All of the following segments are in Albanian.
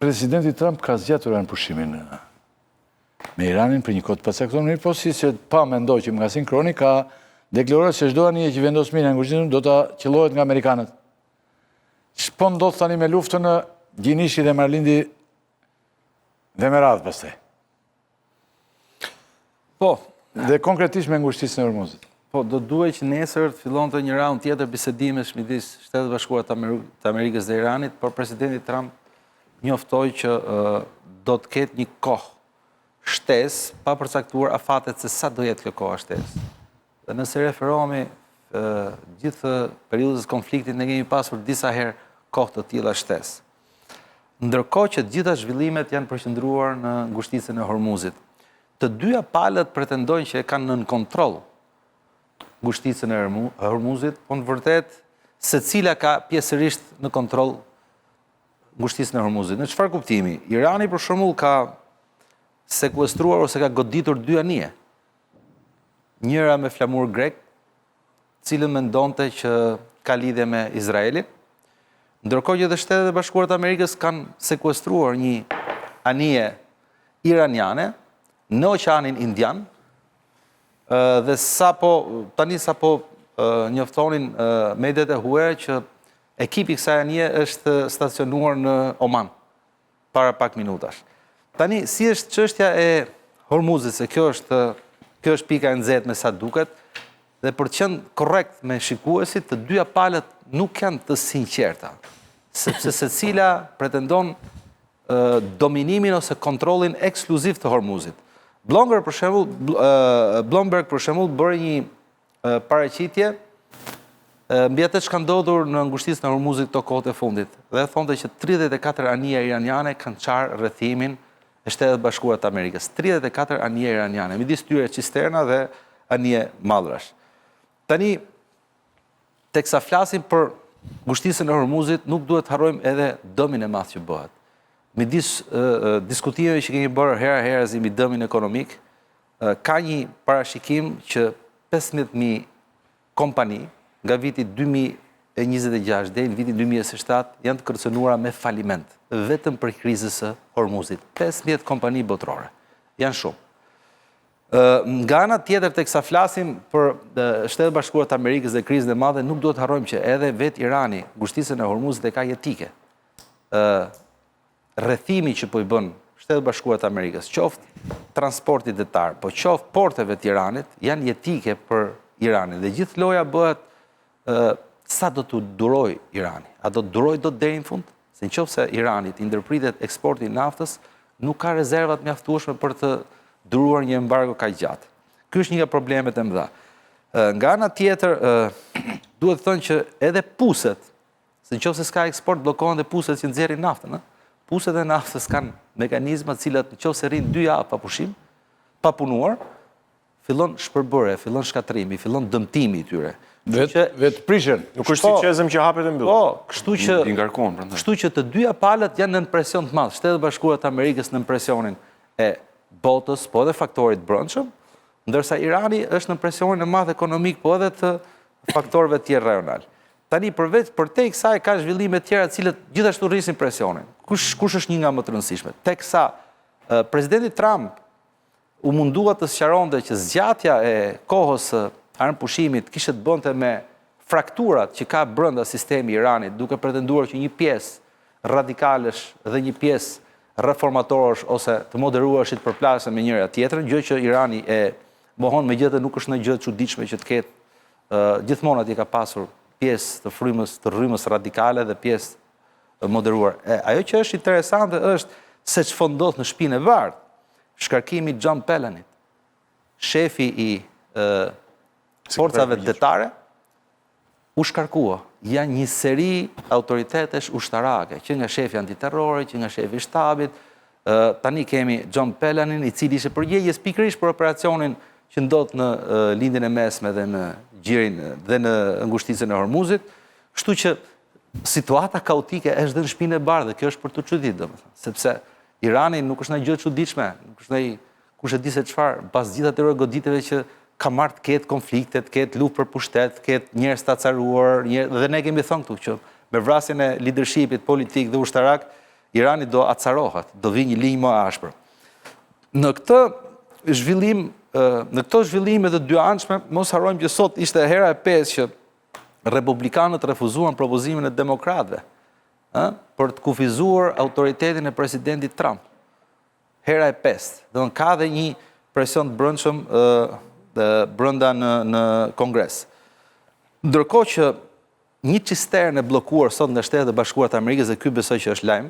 Presidenti Trump ka zgjatur pushimin me Iranin për një kohë të pacaktuar, po si që pa mendoj që nga sinkroni ka deklaruar se çdo anije që vendos minë në ngushtimin do ta qellohet nga amerikanët. Ç'po ndodh tani me luftën në Gjinishi dhe Marlindi dhe me radhë pastaj? Po, dhe konkretisht me ngushtisën e Hormuzit. Po, do duhet që nesër të fillonte një raund tjetër bisedimesh midis Shtetet Bashkuara të Amerikës dhe Iranit, por presidenti Trump njoftoi që do të ketë një kohë shtesë pa përcaktuar afatet se sa do jetë kjo kohë shtesë. Dhe nëse referohemi gjithë periudhës konfliktit, ne kemi pasur disa herë kohë të tilla shtesë. Ndërkohë që të gjitha zhvillimet janë përqendruar në ngushticën e Hormuzit. Të dyja palët pretendojnë që e kanë nën kontroll ngushticën e Hormuzit, po në vërtet secila ka pjesërisht në kontroll ngushticën e Hormuzit. Në çfarë kuptimi? Irani për shembull ka sekuestruar ose ka goditur dy anije. Njëra me flamur grek, cilën mendonte që ka lidhje me Izraelin, ndërkohë që dhe Shtetet e Bashkuara të Amerikës kanë sekuestruar një anije iraniane në Oqeanin Indian, dhe tani sapo njoftonin mediat e huaja që ekipi kësaj anije është stacionuar në Oman para pak minutash. Tani, si është çështja e Hormuzit, se kjo është pika e nxehtë me sa duket, dhe për të qenë korrekt me shikuesit, të dyja palët nuk janë të sinqerta, sepse secila pretendon dominimin ose kontrollin ekskluziv të Hormuzit. Blomberg për shembull bëri një paraqitje mbi atë që ka ndodhur në ngushticën e Hormuzit këto kohët e fundit, dhe thonte që 34 anija iraniane kanë çarë rrethimin e Shtetet Bashkuara të Amerikës. 34 anije iraniane, midis tyre cisterna dhe anije madhrash. Tani, teksa flasim për ngushticën e Hormuzit, nuk duhet të harrojmë edhe dëmin e madh që bëhet. Midis diskutimeve që kemi bërë hera herazi mbi dëmin ekonomik, ka një parashikim që 15.000 kompani nga viti 2026 dhe në vitin 2027 janë të kërcënuara me faliment, vetëm për krizës së Hormuzit. 15 kompani botërore. Janë shumë. Nga ana tjetër, teksa flasim për Shtetet Bashkuara të Amerikës dhe krizën e madhe, nuk duhet të harrojmë që edhe vetë Irani, ngushticën e Hormuzit e ka jetike. Rrethimi që po i bën Shtetet Bashkuara të Amerikës, qoftë transporti detar, po qoftë porteve të Iranit, janë jetike për Iranin. Dhe gjithë loja bëhet sa do të duroj Irani? A do të duroj dot deri në fund? Se nëse Iranit i ndërpritet eksporti i naftës, nuk ka rezervat mjaftueshme për të duruar një embargo kaq gjatë. Ky është një nga problemet e mëdha. Nga ana tjetër, duhet të thënë që edhe puset, se nëse s'ka eksport, bllokohen dhe puset që nxjerrin naftën, puset e naftës kanë mekanizma të cilat nëse rrin 2 javë pa pushim, pa punuar, fillon shpërbërje, fillon shkatrimi, fillon dëmtimi i tyre. Vetë prishën. Nuk është si qezëm që hapet e mbyllë. Po, kështu që të dyja palët janë nën presion të madh. Shtetet Bashkuara të Amerikës nën presionin e botës, po edhe faktorit brendshëm, ndërsa Irani është nën presionin e madh ekonomik, po edhe të faktorëve tjerë rajonal. Tani përtej kësaj ka zhvillime të tjera të cilët gjithashtu rrisin presionin. Kush është një nga më të rëndësishmet? Teksa presidenti Trump u mundua të sqaronte që zgjatja e kohës armëpushimit kishte të bënte me frakturat që ka brenda sistemi i Iranit, duke pretenduar që një pjesë radikalesh dhe një pjesë reformatorësh ose të moderuarshit përplasen me njëra tjetrën, gjë që Irani e mohon, megjithatë nuk është në gjë e çuditshme që të ketë gjithmonë atje ka pasur pjesë të rrymës radikale dhe pjesë moderuar. Ajo që është interesante është se ç'po ndodh në Shtëpinë e Bardhë. Shkarkimi John Pellanit, shefi i forcave detare, u shkarkua. Janë një seri autoritetesh ushtarake, që nga shefi antiterrori, që nga shefi i shtabit. Tani kemi John Pellanin, i cili ishte përgjegjës pikërisht për operacionin që ndodh në lindjen e mesme dhe në gjirin dhe në ngushticën e Hormuzit. Kështu që situata kaotike është dhe në Shtëpinë e Bardhë, dhe kjo është për të çuditë, domethënë, sepse Irani nuk është ndonjë gjë e çuditshme, nuk është ndonjë kush e di se çfarë, pas gjitha atyre goditjeve që ka marrë të ketë konflikte, të ketë luftë për pushtet, të ketë njerëz të acaruar, dhe ne kemi thënë këtu që me vrasjen e leadershipit politik dhe ushtarak, Irani do acarohet, do vi një linjë më ashpër. Në këto zhvillime të dyanshme, mos harrojmë që sot ishte hera e 5 që republikanët refuzuan propozimin e demokratëve për të kufizuar autoritetin e presidentit Trump. Hera e 5. Do në ka dhe një presion të brendshëm brenda në Kongres. Ndërkohë që një cistern e bllokuar sot nga Shtetet e Bashkuara të Amerikës, dhe ky besoj që është lajm,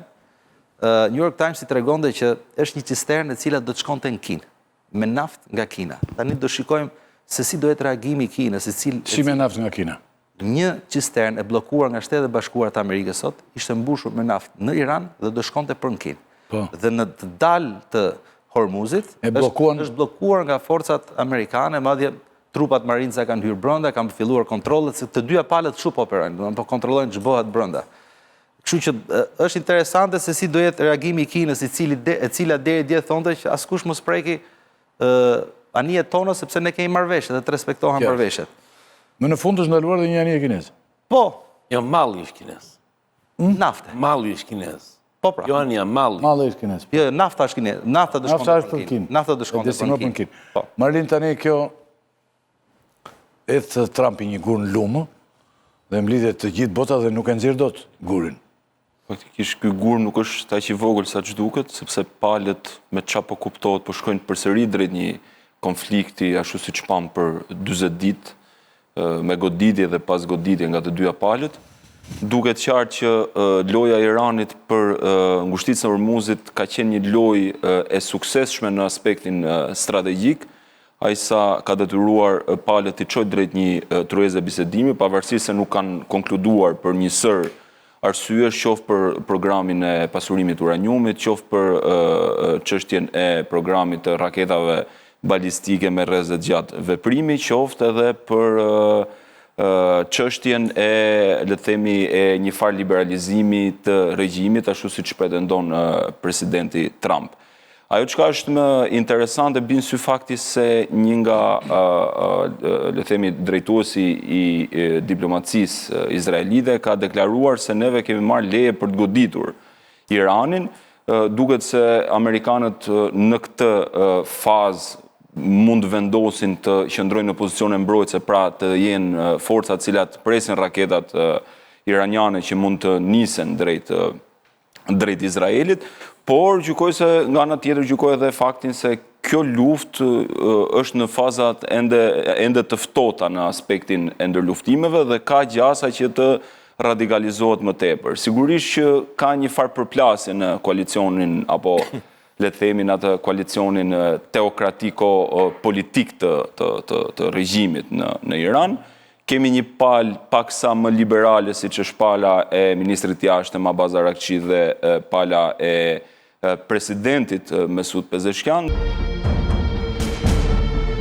New York Times i tregonte që është një cistern e cila do të shkonte në Kinë, me naftë nga Kina. Tani do shikojmë se si do jetë reagimi i Kinës, Si me naftë nga Kina? Një cistern e bllokuar nga Shtetet e Bashkuara të Amerikës sot ishte mbushur me naftë në Iran dhe do shkonte për në Kinë. Dhe në të dalë të Hormuzit është bllokuar nga forcat amerikane, madje trupat marinca kanë hyrë brenda, kanë filluar kontrollet, se të dyja palët shumë po operojnë, po kontrollojnë ç'bëhet brenda. Kështu që është interesante se si do jetë reagimi i Kinës, e cila deri dje thonte që askush mos preki anijet tona sepse ne kemi marrëveshje dhe të respektohen marrëveshjet. Më në fund është ndaluar dhe një anije kineze. Po. Jo, malli është kinez. Nafte. Malli është kinez. Po pra. Jo, anja, malli. Malli është kinez. Jo, nafta është kinez. Nafta do shkonte për Kinë. Nafta do shkonte për Kinë. Marlin, tani kjo etë Trumpi një gur në lumë dhe mblidhet të gjithë bota dhe nuk e nxjerr dot gurin. Faktikisht ky gur nuk është aq i vogël sa ç'duket, sepse palët me çapo kuptohet po shkojnë përsëri drejt një konflikti ashtu siç pam për 40 ditë, me goditje dhe pas goditje nga të dyja palët. Duket qartë që loja e Iranit për ngushticën e Hormuzit ka qenë një lojë e suksesshme në aspektin strategjik, ai sa ka detyruar palët të çojë drejt një tryeze bisedimi, pavarësisht se nuk kanë konkluduar për një sër arsyesh, qoftë për programin e pasurimit uraniumit, qoftë për çështjen e programit të raketave balistike me rrezet gjatë veprimi, qoftë edhe për çështjen e, le të themi, e një farë liberalizimi të regjimit, ashtu siç pretendon presidenti Trump. Ajo çka është më interesante bën sy fakti se një nga, le të themi, drejtuesi i diplomacisë izraelite ka deklaruar se neve kemi marrë leje për të goditur Iranin. Duket se amerikanët në këtë fazë mund vendosin të qëndrojnë në pozicione mbrojtëse, pra të jenë forcat cilat presin raketat iraniane që mund të nisen drejt Izraelit, por gjykoj se nga ana tjetër gjykoj edhe faktin se kjo luftë është në fazat ende të ftohta në aspektin e ndërluftimeve dhe ka gjasa që të radikalizohet më tepër. Sigurisht që ka një farë përplasje në koalicionin apo le të themi në atë koalicionin teokratiko-politik të regjimit në Iran. Kemi një palë paksa më liberale, siç është pala e ministrit jashtëm Abbas Araghchi dhe pala e presidentit Mesut Pezeshkian.